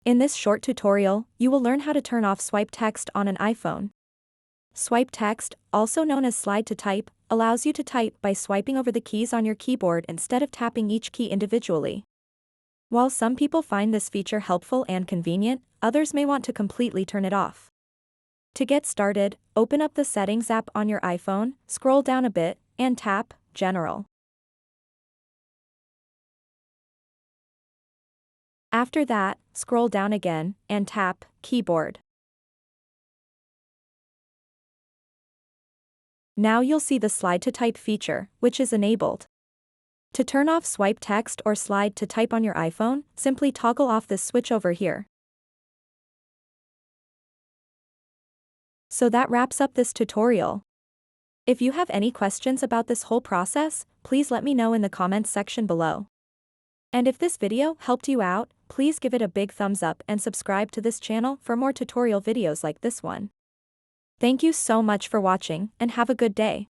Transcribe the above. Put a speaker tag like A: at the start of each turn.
A: In this short tutorial, you will learn how to turn off swipe text on an iPhone. Swipe text, also known as slide to type, allows you to type by swiping over the keys on your keyboard instead of tapping each key individually. While some people find this feature helpful and convenient, others may want to completely turn it off. To get started, open up the Settings app on your iPhone, scroll down a bit, and tap General. After that, scroll down again, and tap Keyboard. Now you'll see the slide to type feature, which is enabled. To turn off swipe text or slide to type on your iPhone, simply toggle off this switch over here. So that wraps up this tutorial. If you have any questions about this whole process, please let me know in the comments section below. And if this video helped you out, please give it a big thumbs up and subscribe to this channel for more tutorial videos like this one. Thank you so much for watching and have a good day.